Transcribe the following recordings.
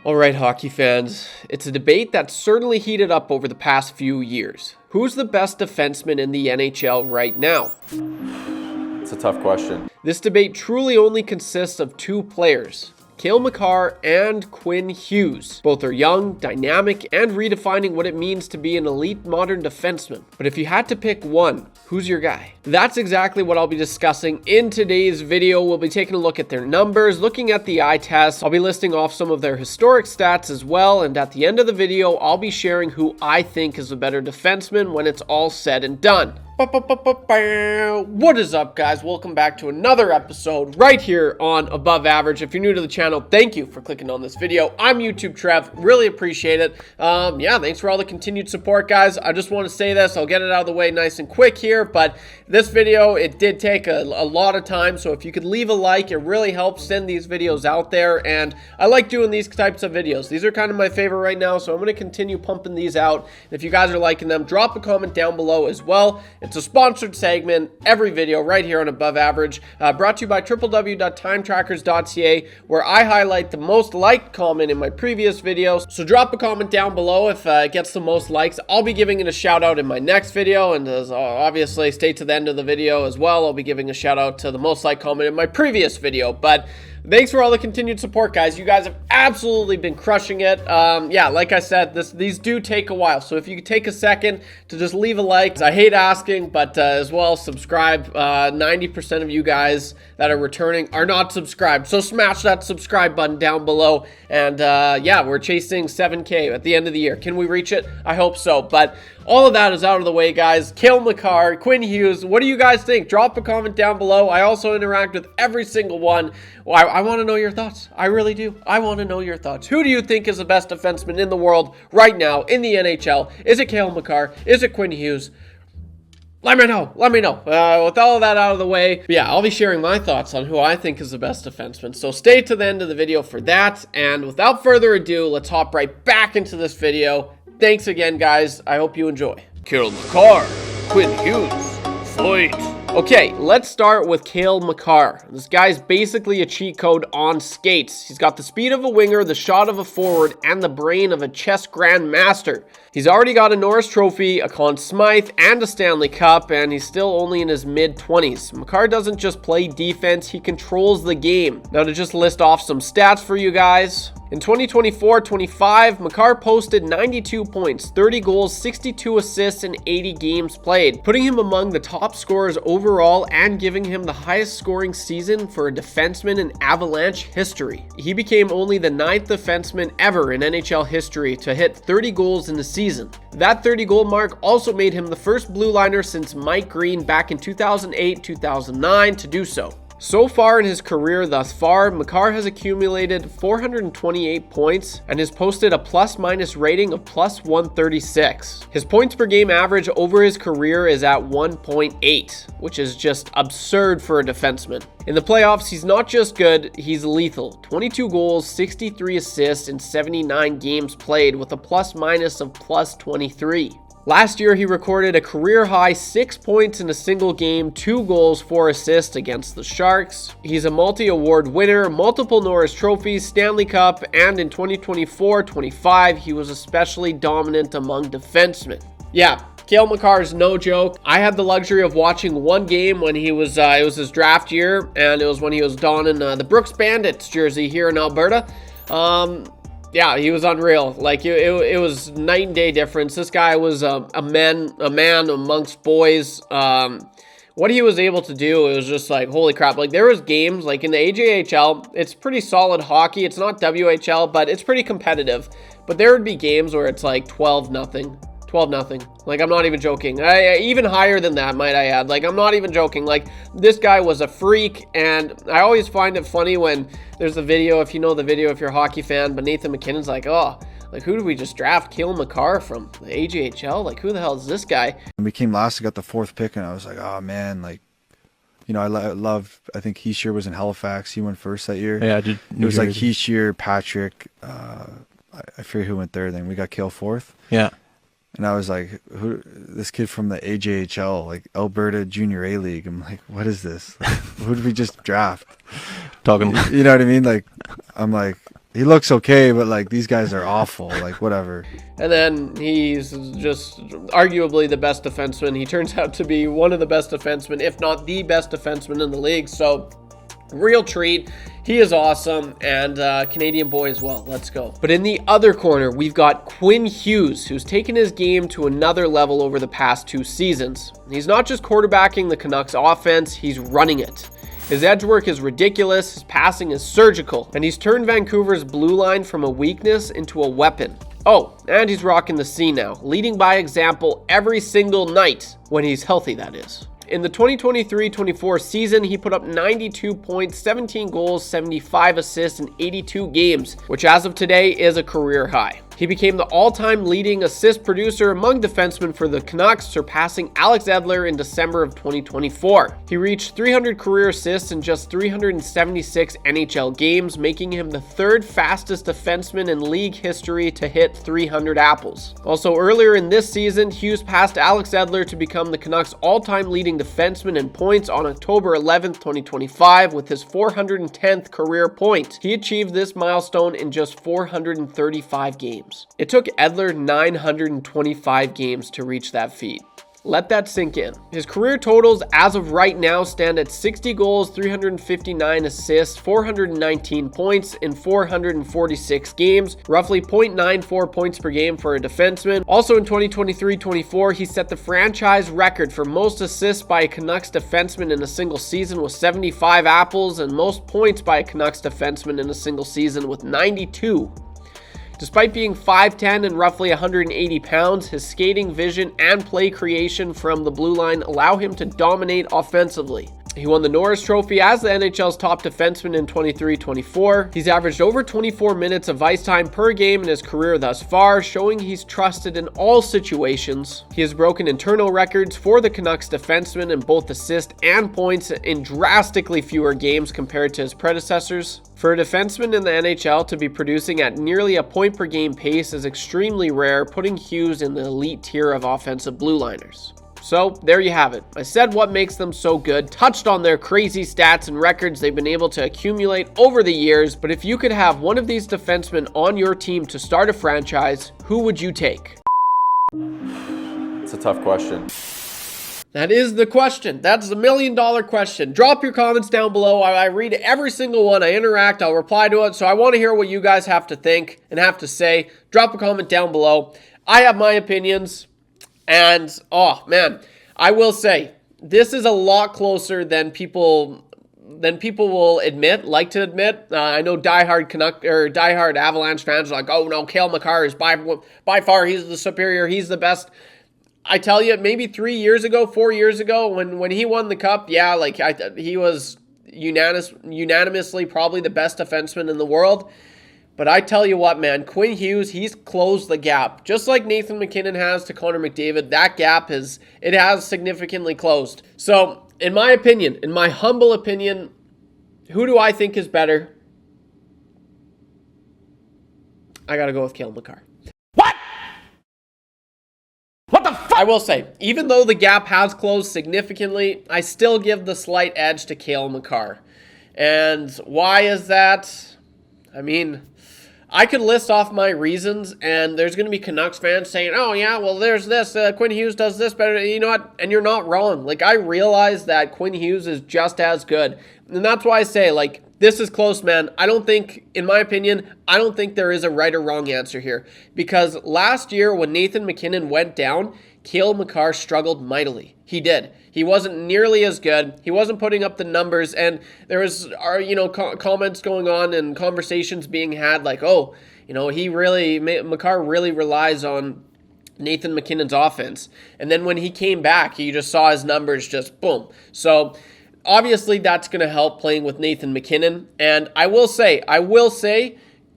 All right, hockey fans, it's a debate that's certainly heated up over the past few years. Who's the best defenseman in the NHL right now? It's a tough question. This debate truly only consists of two players, Cale Makar and Quinn Hughes. Both are young, dynamic, and redefining what it means to be an elite modern defenseman. But if you had to pick one, who's your guy? That's exactly what I'll be discussing in today's video. We'll be taking a look at their numbers, looking at the eye test. I'll be listing off some of their historic stats as well. And at the end of the video, I'll be sharing who I think is a better defenseman when it's all said and done. What is up, guys? Welcome back to another episode right here on Above Average. If you're new to the channel, thank you for clicking on this video. I'm YouTube Trev. Really appreciate it. Yeah, thanks for all the continued support, guys. I just want to say this. I'll get it out of the way nice and quick here, but this video, it did take a lot of time, so if you could leave a like, it really helps send these videos out there, and I like doing these types of videos. These are kind of my favorite right now, so I'm going to continue pumping these out. And if you guys are liking them, drop a comment down below as well. It's a sponsored segment every video right here on Above Average, brought to you by www.timetrackers.ca, where I highlight the most liked comment in my previous videos. So drop a comment down below if it gets the most likes. I'll be giving it a shout out in my next video, and as obviously stay to the end of the video as well. I'll be giving a shout out to the most liked comment in my previous video. But thanks for all the continued support, guys. You guys have absolutely been crushing it. Yeah, like I said, these do take a while. So if you could take a second to just leave a like. I hate asking, but as well, subscribe. 90% of you guys that are returning are not subscribed. So smash that subscribe button down below. And yeah, we're chasing 7K at the end of the year. Can we reach it? I hope so. But all of that is out of the way, guys. Cale Makar, Quinn Hughes, what do you guys think? Drop a comment down below. I also interact with every single one. Well, I want to know your thoughts. I really do. I want to know your thoughts. Who do you think is the best defenseman in the world right now in the NHL? Is it Cale Makar? Is it Quinn Hughes? Let me know. Let me know. With all of that out of the way, yeah, I'll be sharing my thoughts on who I think is the best defenseman. So stay to the end of the video for that. And without further ado, let's hop right back into this video. Thanks again, guys. I hope you enjoy. Cale Makar, Quinn Hughes, fight. Okay, let's start with Cale Makar. This guy's basically a cheat code on skates. He's got the speed of a winger, the shot of a forward, and the brain of a chess grandmaster. He's already got a Norris Trophy, a Conn Smythe, and a Stanley Cup, and he's still only in his mid-20s. Makar doesn't just play defense, he controls the game. Now to just list off some stats for you guys. In 2024-25, Makar posted 92 points, 30 goals, 62 assists, and 80 games played, putting him among the top scorers overall and giving him the highest scoring season for a defenseman in Avalanche history. He became only the 9th defenseman ever in NHL history to hit 30 goals in a season. That 30-goal mark also made him the first blue liner since Mike Green back in 2008-2009 to do so. So far in his career thus far, Makar has accumulated 428 points and has posted a plus-minus rating of plus 136. His points per game average over his career is at 1.8, which is just absurd for a defenseman. In the playoffs, he's not just good, he's lethal. 22 goals, 63 assists, and 79 games played with a plus-minus of plus 23. Last year, he recorded a career-high 6 points in a single game, 2 goals, 4 assists against the Sharks. He's a multi-award winner, multiple Norris Trophies, Stanley Cup, and in 2024-25, he was especially dominant among defensemen. Yeah, Cale Makar is no joke. I had the luxury of watching one game when he was, it was his draft year, and it was when he was donning the Brooks Bandits jersey here in Alberta. Yeah, he was unreal. Like, it was night and day difference. This guy was a man amongst boys. What he was able to do, it was just like, holy crap. Like, there was games, like in the AJHL, it's pretty solid hockey. It's not WHL, but it's pretty competitive. But there would be games where it's like 12-0. 12-0. Like, I'm not even joking. Even higher than that, might I add. Like, I'm not even joking. Like, this guy was a freak, and I always find it funny when there's a video, if you know the video, if you're a hockey fan, but Nathan McKinnon's like, oh, like, who did we just draft? Cale Makar from the AJHL? Like, who the hell is this guy? When we came last, I got the 4th pick, and I was like, oh, man, like, you know, I think Heeshear was in Halifax. He went first that year. Yeah, I did. It was like Heeshear, Patrick, I forget who went third, then we got Cale 4th. Yeah. And I was like, who? This kid from the AJHL, like Alberta Junior A League. I'm like, what is this? Like, who did we just draft? Talking, you know what I mean? Like, I'm like, he looks okay, but like these guys are awful. Like whatever. And then he's just arguably the best defenseman. He turns out to be one of the best defensemen, if not the best defenseman in the league. So real treat. He is awesome, and Canadian boy as well. Let's go. But in the other corner, we've got Quinn Hughes, who's taken his game to another level over the past 2 seasons. He's not just quarterbacking the Canucks offense, he's running it. His edge work is ridiculous, his passing is surgical, and he's turned Vancouver's blue line from a weakness into a weapon. Oh, and he's rocking the C now, leading by example every single night, when he's healthy, that is. In the 2023-24 season, he put up 92 points, 17 goals, 75 assists in 82 games, which as of today is a career high. He became the all-time leading assist producer among defensemen for the Canucks, surpassing Alex Edler in December of 2024. He reached 300 career assists in just 376 NHL games, making him the 3rd fastest defenseman in league history to hit 300 apples. Also earlier in this season, Hughes passed Alex Edler to become the Canucks' all-time leading defenseman in points on October 11th, 2025 with his 410th career point. He achieved this milestone in just 435 games. It took Edler 925 games to reach that feat. Let that sink in. His career totals as of right now stand at 60 goals, 359 assists, 419 points in 446 games, roughly 0.94 points per game for a defenseman. Also in 2023-24, he set the franchise record for most assists by a Canucks defenseman in a single season with 75 apples and most points by a Canucks defenseman in a single season with 92. Despite being 5'10 and roughly 180 pounds, his skating, vision, and play creation from the blue line allow him to dominate offensively. He won the Norris Trophy as the NHL's top defenseman in 23-24. He's averaged over 24 minutes of ice time per game in his career thus far, showing he's trusted in all situations. He has broken internal records for the Canucks defenseman in both assists and points in drastically fewer games compared to his predecessors. For a defenseman in the NHL to be producing at nearly a point per game pace is extremely rare, putting Hughes in the elite tier of offensive blue liners. So there you have it. I said what makes them so good, touched on their crazy stats and records they've been able to accumulate over the years, but if you could have one of these defensemen on your team to start a franchise, who would you take? It's a tough question. That is the question. That's the $1 million question. Drop your comments down below. I read every single one. I interact. I'll reply to it. So I want to hear what you guys have to think and have to say. Drop a comment down below. I have my opinions. And, oh, man, I will say, this is a lot closer than people will like to admit. I know diehard Avalanche fans are like, oh, no, Cale Makar is by far, he's the superior, he's the best. I tell you, maybe 4 years ago, when he won the cup, yeah, like he was unanimously probably the best defenseman in the world. But I tell you what, man, Quinn Hughes, he's closed the gap. Just like Nathan MacKinnon has to Connor McDavid, that gap has significantly closed. So, in my opinion, in my humble opinion, who do I think is better? I gotta go with Cale Makar. What the fuck? I will say, even though the gap has closed significantly, I still give the slight edge to Cale Makar. And why is that? I mean, I could list off my reasons, and there's going to be Canucks fans saying, oh, yeah, well, there's this. Quinn Hughes does this better. You know what? And you're not wrong. Like, I realize that Quinn Hughes is just as good. And that's why I say, like, this is close, man. I don't think, in my opinion, I don't think there is a right or wrong answer here. Because last year, when Nathan MacKinnon went down, Cale Makar struggled mightily. He did. He wasn't nearly as good. He wasn't putting up the numbers, and there was, comments going on and conversations being had like, oh, Makar really relies on Nathan MacKinnon's offense. And then when he came back, you just saw his numbers just boom. So obviously that's going to help playing with Nathan MacKinnon. And I will say,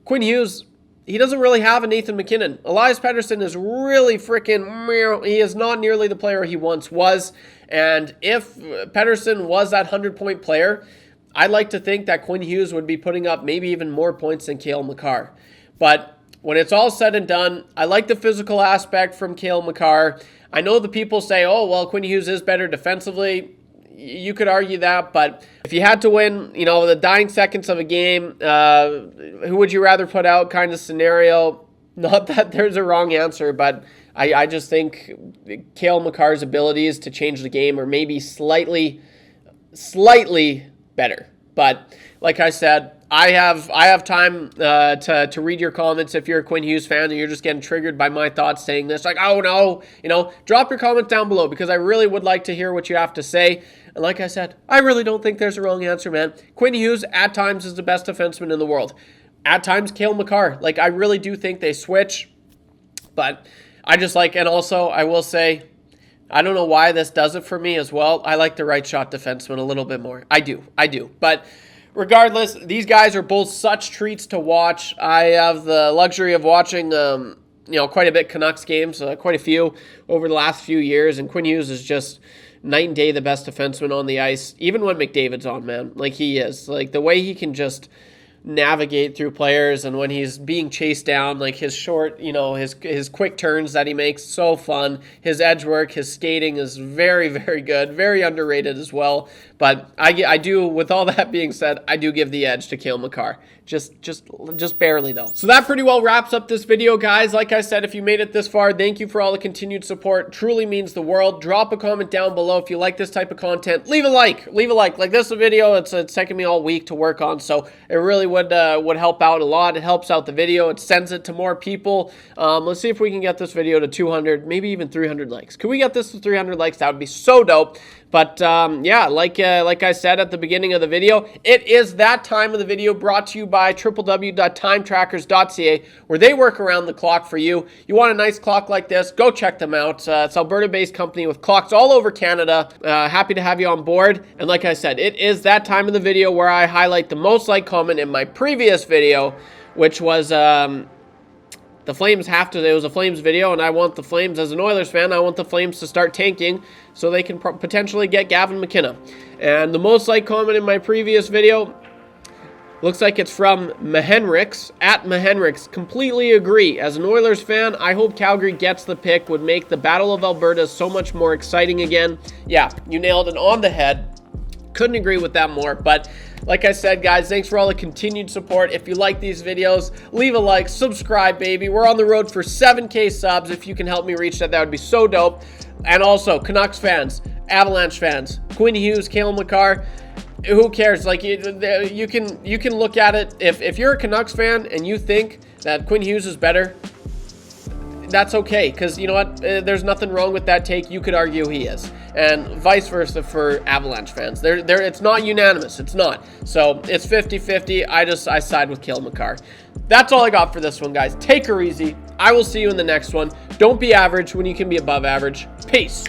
Quinn Hughes, he doesn't really have a Nathan MacKinnon. Elias Pettersson is really freaking, he is not nearly the player he once was. And if Pettersson was that 100-point player, I'd like to think that Quinn Hughes would be putting up maybe even more points than Cale Makar. But when it's all said and done, I like the physical aspect from Cale Makar. I know the people say, oh, well, Quinn Hughes is better defensively. you could argue that, but if you had to win, you know, the dying seconds of a game, who would you rather put out kind of scenario? Not that there's a wrong answer, but I just think Cale Makar's abilities to change the game are maybe slightly better. But like I said, I have time to read your comments if you're a Quinn Hughes fan and you're just getting triggered by my thoughts saying this, like, oh no, you know, drop your comments down below because I really would like to hear what you have to say. And like I said, I really don't think there's a wrong answer, man. Quinn Hughes at times is the best defenseman in the world. At times, Cale Makar. Like, I really do think they switch, but I just like, and also I will say, I don't know why this does it for me as well. I like the right shot defenseman a little bit more. I do. But regardless, these guys are both such treats to watch. I have the luxury of watching, you know, quite a bit Canucks games, quite a few over the last few years, and Quinn Hughes is just night and day the best defenseman on the ice, even when McDavid's on, man. Like, he is. Like, the way he can just navigate through players, and when he's being chased down, like his short, you know, his quick turns that he makes, so fun. His edge work, his skating is very, very good, very underrated as well. But I do, with all that being said, I do give the edge to Cale Makar. Just barely though. So that pretty well wraps up this video, guys. Like I said, if you made it this far, thank you for all the continued support. Truly means the world. Drop a comment down below if you like this type of content. Leave a like. Like this video, it's taken me all week to work on, so it really would help out a lot. It helps out the video. It sends it to more people. Let's see if we can get this video to 200, maybe even 300 likes. Can we get this to 300 likes? That would be so dope. But yeah, like I said at the beginning of the video, it is that time of the video brought to you by www.timetrackers.ca, where they work around the clock for you. You want a nice clock like this, go check them out. It's Alberta-based company with clocks all over Canada. Happy to have you on board. And like I said, it is that time of the video where I highlight the most liked comment in my previous video, which was the Flames it was a Flames video, and I want the Flames, as an Oilers fan, I want the Flames to start tanking so they can potentially get Gavin McKenna. And the most liked comment in my previous video looks like it's from Mahenrix, at Mahenrix. Completely agree. As an Oilers fan, I hope Calgary gets the pick. Would make the Battle of Alberta so much more exciting again. Yeah, you nailed it on the head. Couldn't agree with that more. But like I said, guys, thanks for all the continued support. If you like these videos, leave a like, subscribe, baby. We're on the road for 7K subs. If you can help me reach that, that would be so dope. And also, Canucks fans, Avalanche fans, Quinn Hughes, Cale Makar, who cares? Like, you can look at it. If you're a Canucks fan and you think that Quinn Hughes is better, that's okay, because you know what? There's nothing wrong with that take. You could argue he is, and vice versa for Avalanche fans. It's not unanimous. It's not. So it's 50-50. I side with Cale Makar. That's all I got for this one, guys. Take her easy. I will see you in the next one. Don't be average when you can be above average. Peace.